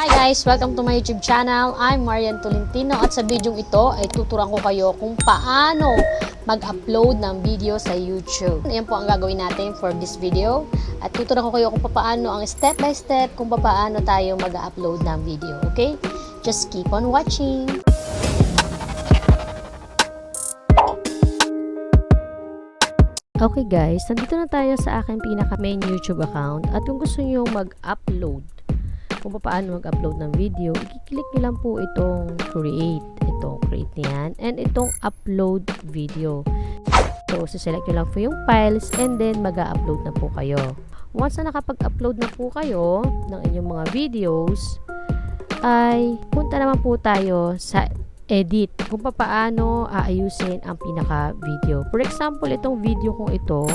Hi guys! Welcome to my YouTube channel. I'm Marian Tolentino at sa video ito ay tuturuan ko kayo kung paano mag-upload ng video sa YouTube. Ayan po ang gagawin natin for this video at tuturuan ko kayo kung paano ang step by step kung paano tayo mag-upload ng video. Okay? Just keep on watching! Okay guys, nandito na tayo sa aking pinaka main YouTube account at kung gusto niyo mag-upload kung paano mag-upload ng video, i-click nyo lang po itong create niyan, and itong upload video. So, select nyo lang po yung files and then mag-upload na po kayo. Once na nakapag-upload na po kayo ng inyong mga videos, ay punta naman po tayo sa edit kung paano aayusin ang pinaka-video. For example, itong video kong ito,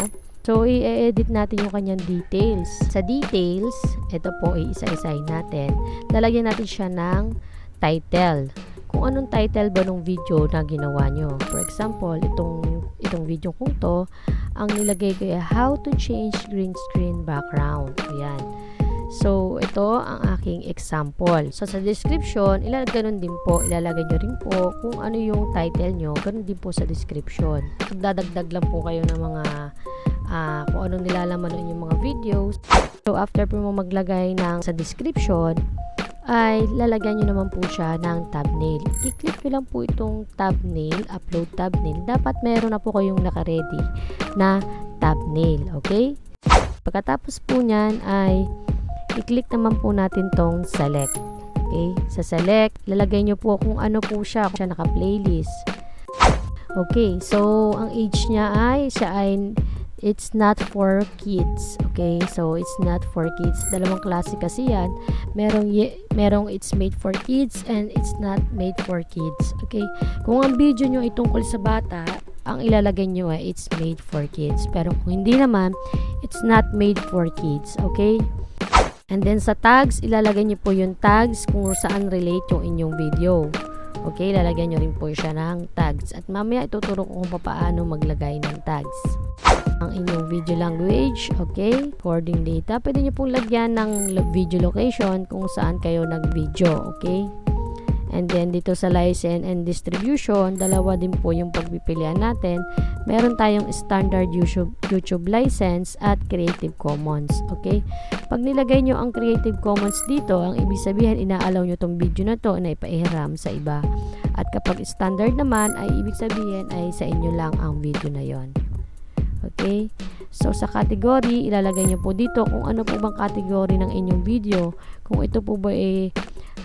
so, i-edit natin yung kanyang details. Sa details, ito po, isa-isahin natin. Lalagyan natin siya ng title. Kung anong title ba ng video na ginawa nyo. For example, itong video kong to, ang nilagay ko ay how to change green screen background. Ayan. So, ito ang aking example. So, sa description, ganun din po. Ilalagay nyo rin po kung ano yung title nyo. Ganun din po sa description. Dadagdag lang po kayo ng mga kung anong nilalaman ng inyong mga videos. So, after po mo maglagay sa description, ay lalagyan nyo naman po siya ng thumbnail. I-click nyo lang po itong thumbnail, upload thumbnail. Dapat meron na po kayong naka-ready na thumbnail. Okay? Pagkatapos po nyan ay i-click naman po natin tong select. Okay? Sa select, lalagay nyo po kung ano po siya. Kung siya naka-playlist. Okay. So, ang age niya ay, it's not for kids. Okay? So, it's not for kids. Dalawang klase kasi yan. Merong it's made for kids and it's not made for kids. Okay? Kung ang video nyo ay tungkol sa bata, ang ilalagay nyo ay it's made for kids. Pero kung hindi naman, it's not made for kids. Okay? And then sa tags, ilalagay nyo po yung tags kung saan relate yung inyong video. Okay? Lalagyan nyo rin po siya ng tags. At mamaya ituturo ko kung paano maglagay ng tags. Ang inyong video language, okay? Recording data. Pwede nyo pong lagyan ng video location kung saan kayo nag-video, okay? And then, dito sa license and distribution, dalawa din po yung pagpipilian natin. Meron tayong standard YouTube license at Creative Commons, okay? Pag nilagay nyo ang Creative Commons dito, ang ibig sabihin, inaalaw nyo tong video na to na ipaihiram sa iba. At kapag standard naman, ay ibig sabihin ay sa inyo lang ang video na yon. Okay? So, sa category, ilalagay nyo po dito kung ano po bang category ng inyong video. Kung ito po ba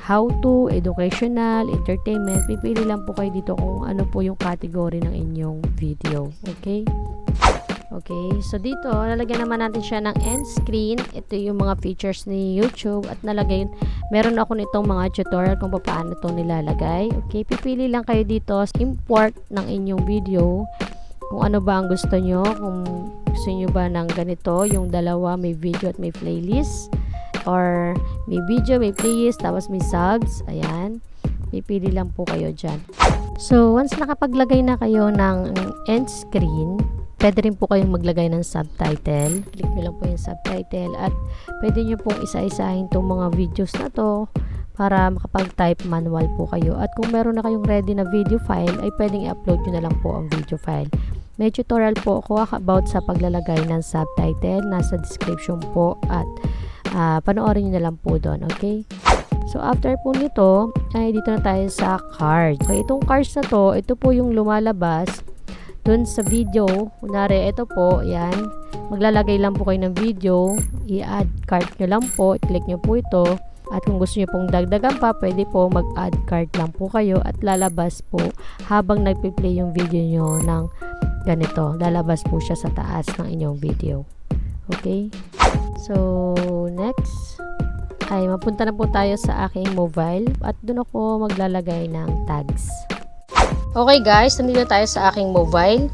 how to, educational, entertainment, pipili lang po kayo dito kung ano po yung category ng inyong video. Okay? Okay. So, dito, lalagyan naman natin siya ng end screen. Ito yung mga features ni YouTube at meron ako nitong mga tutorial kung paano ito nilalagay. Okay? Pipili lang kayo dito, import ng inyong video. Kung ano ba ang gusto nyo, kung gusto nyo ba ng ganito, yung dalawa, may video at may playlist, or may video, may playlist, tapos may subs, ayan, pipili lang po kayo dyan. So, once nakapaglagay na kayo ng end screen, pwede rin po kayong maglagay ng subtitle. Click nyo lang po yung subtitle at pwede nyo pong isa-isahin itong mga videos na to para makapag-type manual po kayo. At kung meron na kayong ready na video file, ay pwedeng i-upload nyo na lang po ang video file. May tutorial po ako about sa paglalagay ng subtitle. Nasa description po at panoorin nyo na lang po doon. Okay? So, after po nito, ay dito na tayo sa cards. So, itong cards na to, ito po yung lumalabas dun sa video. Kunwari, ito po, yan. Maglalagay lang po kayo ng video. I-add card nyo lang po. I-click nyo po ito. At kung gusto nyo pong dagdagan pa, pwede po mag-add card lang po kayo at lalabas po habang nagpi-play yung video nyo ng ganito. Lalabas po siya sa taas ng inyong video. Okay? So, next ay mapunta na po tayo sa aking mobile at doon ako maglalagay ng tags. Okay guys, nandito tayo sa aking mobile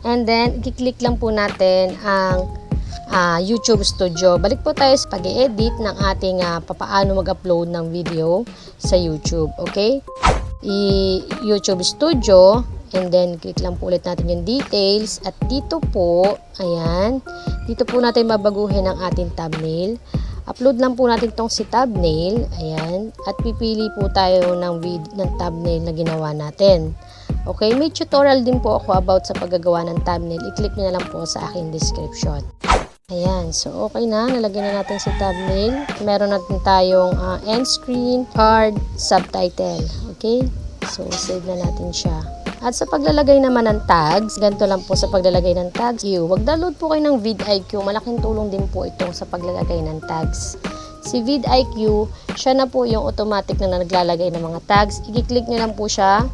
and then i-click lang po natin ang YouTube Studio. Balik po tayo sa pag-edit ng ating papaano mag-upload ng video sa YouTube. Okay? YouTube Studio and then click lang po ulit natin yung details at dito po, ayan, dito po natin babaguhin ang ating thumbnail. Upload lang po natin tong si thumbnail. Ayan. At pipili po tayo ng thumbnail na ginawa natin. Okay, may tutorial din po ako about sa paggagawa ng thumbnail. I-click nyo na lang po sa aking description. Ayan, so okay na. Nalagyan na natin si thumbnail. Meron natin tayong end screen, card, subtitle. Okay, so save na natin siya. At sa paglalagay naman ng tags, ganito lang po sa paglalagay ng tags. Wag-download po kayo ng vidIQ. Malaking tulong din po itong sa paglalagay ng tags. Si vidIQ, siya na po yung automatic na naglalagay ng mga tags. I-click nyo lang po siya.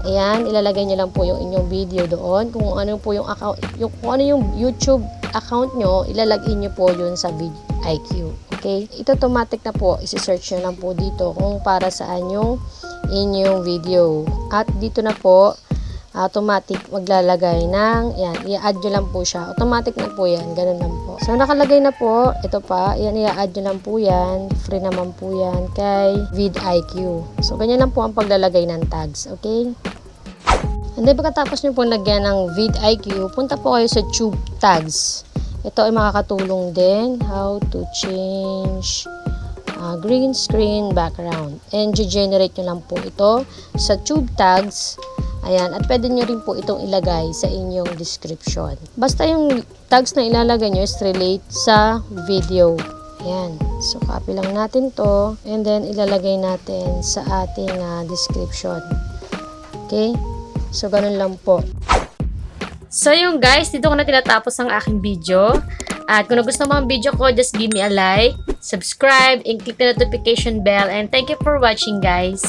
Ayan, ilalagay nyo lang po yung inyong video doon. Kung ano po yung account, kung ano yung YouTube account nyo, ilalagay nyo po yun sa vidIQ. Okay? Ito automatic na po. Isi-search nyo lang po dito kung para saan yung inyong video. At dito na po, automatic maglalagay ng, yan, i-add nyo lang po siya. Automatic na po yan, ganun lang po. So, nakalagay na po, ito pa, yan, i-add nyo lang po yan. Free naman po yan kay vidIQ. So, ganyan lang po ang paglalagay ng tags, okay? And then, pagkatapos nyo po lagyan ng vidIQ, punta po kayo sa tube tags. Ito ay makakatulong din, how to change green screen background. And, generate nyo lang po ito sa tube tags. Ayan, at pwede nyo rin po itong ilagay sa inyong description. Basta yung tags na ilalagay nyo is relate sa video. Ayan, so copy lang natin to and then ilalagay natin sa ating description. Okay, so ganun lang po. So yung guys, dito ko na tinatapos ang aking video. At kung nagustuhan mo ang video ko, just give me a like, subscribe, and click the notification bell. And thank you for watching guys.